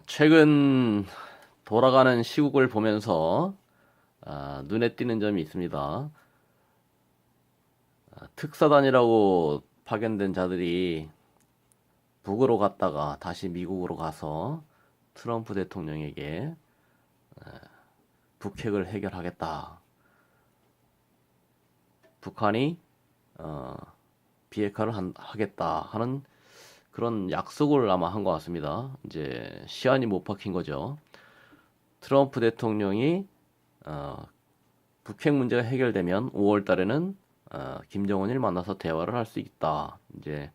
최근 돌아가는 시국을 보면서 눈에 띄는 점이 있습니다. 특사단이라고 파견된 자들이 북으로 갔다가 다시 미국으로 가서 트럼프 대통령에게 북핵을 해결하겠다. 북한이 비핵화를 하겠다 하는 그런 약속을 아마 한 것 같습니다. 이제 시한이 못 박힌 거죠. 트럼프 대통령이 북핵 문제가 해결되면 5월 달에는 김정은을 만나서 대화를 할 수 있다. 이제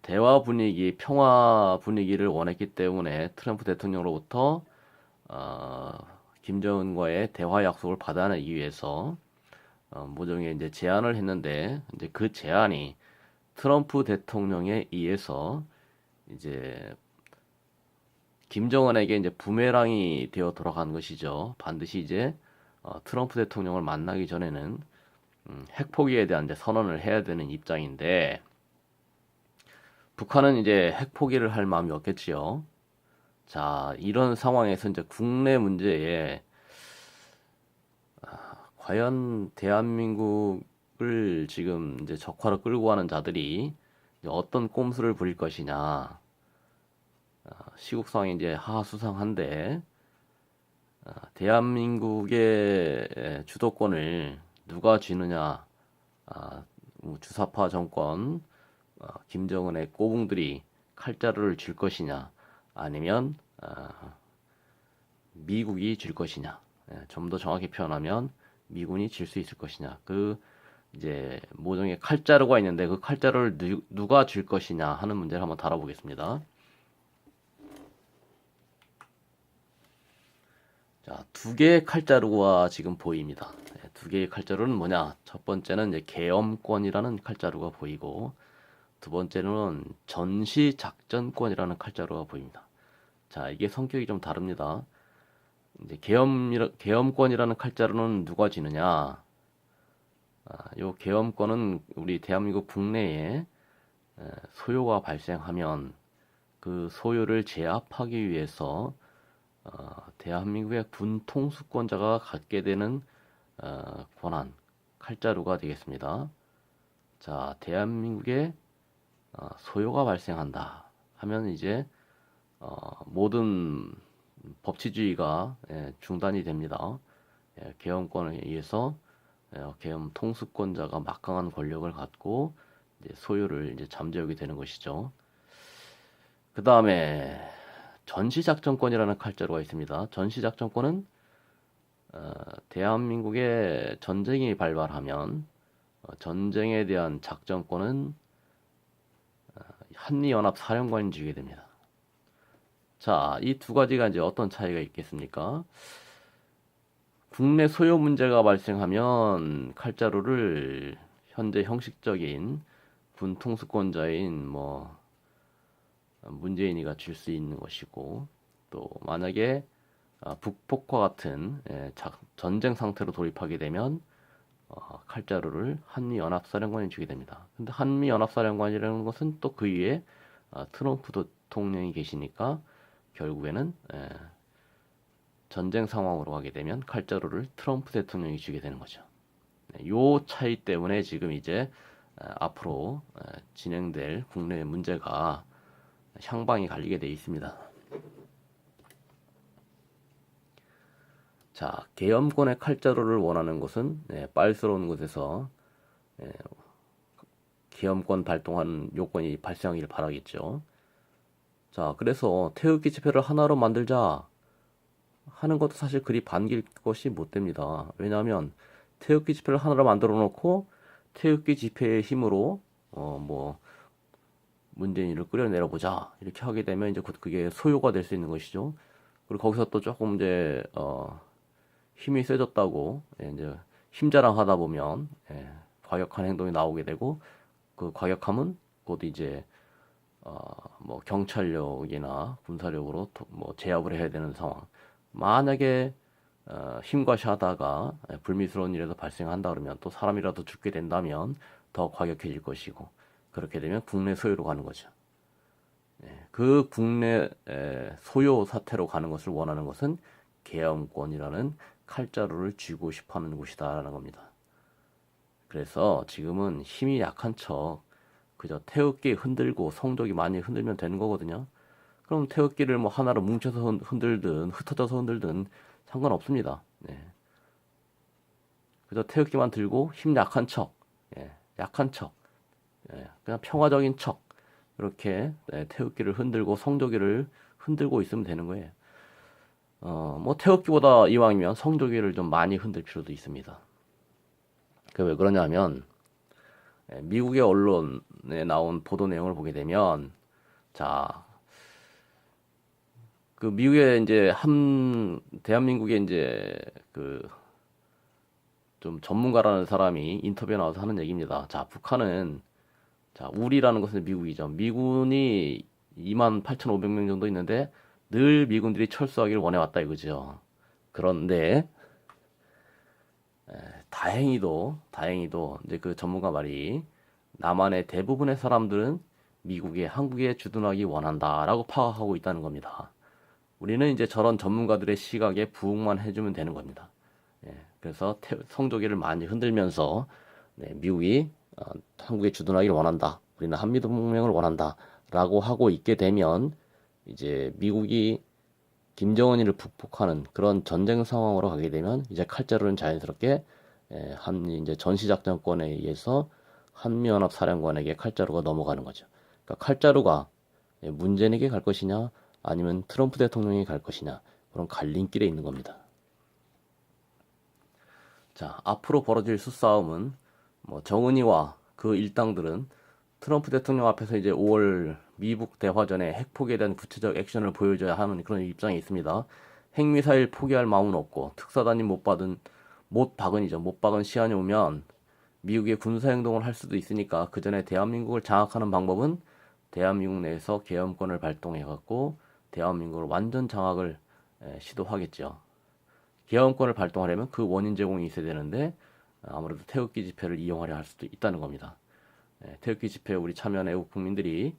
대화 분위기, 평화 분위기를 원했기 때문에 트럼프 대통령으로부터 김정은과의 대화 약속을 받아내기 위해서 모종의 이제 제안을 했는데 이제 그 제안이 트럼프 대통령에 의해서 이제 김정은에게 이제 부메랑이 되어 돌아간 것이죠. 반드시 이제 트럼프 대통령을 만나기 전에는 핵 포기에 대한 이제 선언을 해야 되는 입장인데 북한은 이제 핵 포기를 할 마음이 없겠지요. 자, 이런 상황에서 이제 국내 문제에 과연 대한민국을 지금 이제 적화로 끌고 가는 자들이 이제 어떤 꼼수를 부릴 것이냐. 시국 상황이 이제 하하수상한데 대한민국의 주도권을 누가 쥐느냐? 주사파 정권, 김정은의 꼬붕들이 칼자루를 쥘 것이냐, 아니면 미국이 쥘 것이냐? 좀 더 정확히 표현하면 미군이 질 수 있을 것이냐? 그 이제 모종의 칼자루가 있는데 그 칼자루를 누가 쥘 것이냐 하는 문제를 한번 다뤄보겠습니다. 자, 두 개의 칼자루가 지금 보입니다. 두 개의 칼자루는 뭐냐? 첫 번째는 이제 계엄권이라는 칼자루가 보이고, 두 번째는 전시작전권이라는 칼자루가 보입니다. 자, 이게 성격이 좀 다릅니다. 이제 계엄권이라는 칼자루는 누가 쥐느냐? 요 계엄권은 우리 대한민국 국내에 소요가 발생하면 그 소요를 제압하기 위해서 대한민국의 군 통수권자가 갖게 되는 권한, 칼자루가 되겠습니다. 자, 대한민국에 소요가 발생한다 하면 이제 모든 법치주의가 중단이 됩니다. 계엄권에 의해서 계엄 통수권자가 막강한 권력을 갖고 이제 소요를 이제 잠재우게 되는 것이죠. 그 다음에 전시작전권이라는 칼자루가 있습니다. 전시작전권은 대한민국에 전쟁이 발발하면 전쟁에 대한 작전권은 한미연합 사령관이 쥐게 됩니다. 자, 이 두 가지가 이제 어떤 차이가 있겠습니까? 국내 소요 문제가 발생하면 칼자루를 현재 형식적인 군 통수권자인 뭐 문재인이가 줄 수 있는 것이고, 또 만약에 북폭과 같은 전쟁 상태로 돌입하게 되면 칼자루를 한미연합사령관이 주게 됩니다. 근데 한미연합사령관이라는 것은 또 그 위에 트럼프 대통령이 계시니까 결국에는 전쟁 상황으로 가게 되면 칼자루를 트럼프 대통령이 주게 되는 거죠. 요 차이 때문에 지금 이제 앞으로 진행될 국내 문제가 향방이 갈리게 돼 있습니다. 자, 계엄권의 칼자루를 원하는 곳은 빤스러운 곳에서 계엄권 발동하는 요건이 발생하기를 바라겠죠. 자, 그래서 태극기 집회를 하나로 만들자 하는 것도 사실 그리 반길 것이 못 됩니다. 왜냐하면 태극기 집회를 하나로 만들어 놓고 태극기 집회의 힘으로 뭐 문재인을 끌어내려 보자 이렇게 하게 되면 이제 그게 소요가 될 수 있는 것이죠. 그리고 거기서 또 조금 이제 힘이 세졌다고 이제 힘자랑하다 보면 과격한 행동이 나오게 되고 그 과격함은 곧 이제 뭐 경찰력이나 군사력으로 뭐 제압을 해야 되는 상황. 만약에 힘과시하다가 불미스러운 일에도 발생한다 그러면 또 사람이라도 죽게 된다면 더 과격해질 것이고 그렇게 되면 국내 소유로 가는 거죠. 그 국내 소요 사태로 가는 것을 원하는 것은 계엄권이라는 칼자루를 쥐고 싶어하는 곳이다라는 겁니다. 그래서 지금은 힘이 약한 척 그저 태극기 흔들고 성적이 많이 흔들면 되는 거거든요. 그럼 태극기를 뭐 하나로 뭉쳐서 흔들든 흩어져서 흔들든 상관없습니다. 네. 그저 태극기만 들고 힘 약한 척, 약한 척, 그냥 평화적인 척 이렇게 태극기를 흔들고 성조기를 흔들고 있으면 되는 거예요. 뭐 태극기보다 이왕이면 성조기를 좀 많이 흔들 필요도 있습니다. 그 왜 그러냐면 미국의 언론에 나온 보도 내용을 보게 되면 자, 그 미국의 이제 대한민국의 이제 그 좀 전문가라는 사람이 인터뷰에 나와서 하는 얘기입니다. 자, 북한은 자, 우리라는 것은 미국이죠. 미군이 28,500명 정도 있는데 늘 미군들이 철수하기를 원해왔다 이거죠. 그런데 다행히도 이제 그 전문가 말이 남한의 대부분의 사람들은 미국이 한국에 주둔하기 원한다라고 파악하고 있다는 겁니다. 우리는 이제 저런 전문가들의 시각에 부응만 해주면 되는 겁니다. 그래서 성조기를 많이 흔들면서 미국이 한국에 주둔하기를 원한다. 우리는 한미동맹을 원한다라고 하고 있게 되면 이제 미국이 김정은이를 북복하는 그런 전쟁 상황으로 가게 되면 이제 칼자루는 자연스럽게 이제 전시작전권에 의해서 한미연합 사령관에게 칼자루가 넘어가는 거죠. 그러니까 칼자루가 문재인에게 갈 것이냐 아니면 트럼프 대통령이 갈 것이냐 그런 갈림길에 있는 겁니다. 자, 앞으로 벌어질 수싸움은 뭐 정은이와 그 일당들은 트럼프 대통령 앞에서 이제 5월 미북 대화전에 핵포기에 대한 구체적 액션을 보여줘야 하는 그런 입장에 있습니다. 핵미사일 포기할 마음은 없고 특사단이 못 박은 시한이 오면 미국의 군사행동을 할 수도 있으니까 그 전에 대한민국을 장악하는 방법은 대한민국 내에서 계엄권을 발동해갖고 대한민국을 완전 장악을 시도하겠죠. 계엄권을 발동하려면 그 원인 제공이 있어야 되는데 아무래도 태극기 집회를 이용하려 할 수도 있다는 겁니다. 태극기 집회에 우리 참여한 애국 국민들이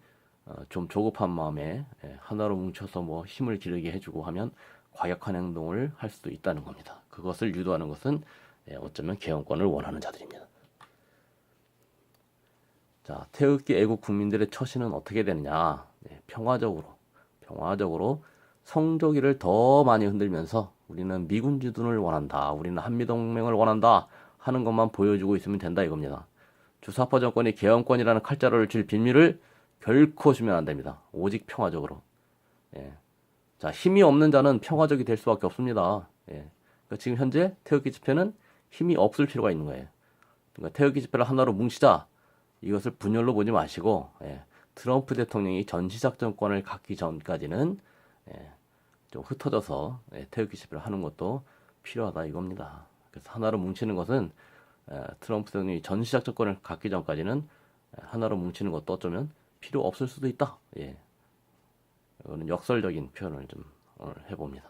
좀 조급한 마음에 하나로 뭉쳐서 뭐 힘을 기르게 해주고 하면 과격한 행동을 할 수도 있다는 겁니다. 그것을 유도하는 것은 어쩌면 계엄권을 원하는 자들입니다. 자, 태극기 애국 국민들의 처신은 어떻게 되느냐? 평화적으로 성조기를 더 많이 흔들면서 우리는 미군 주둔을 원한다. 우리는 한미동맹을 원한다. 하는 것만 보여주고 있으면 된다 이겁니다. 주사파 정권이 계엄권이라는 칼자루를 쥘 빈미를 결코 주면 안 됩니다. 오직 평화적으로. 자, 힘이 없는 자는 평화적이 될 수밖에 없습니다. 그러니까 지금 현재 태극기 집회는 힘이 없을 필요가 있는 거예요. 그러니까 태극기 집회를 하나로 뭉치자. 이것을 분열로 보지 마시고 트럼프 대통령이 전시작전권을 갖기 전까지는 좀 흩어져서 태극기 집회를 하는 것도 필요하다 이겁니다. 그래서 하나로 뭉치는 것은 트럼프 대통령이 전시작전권을 갖기 전까지는 하나로 뭉치는 것도 어쩌면 필요 없을 수도 있다. 이거는 역설적인 표현을 좀 오늘 해봅니다.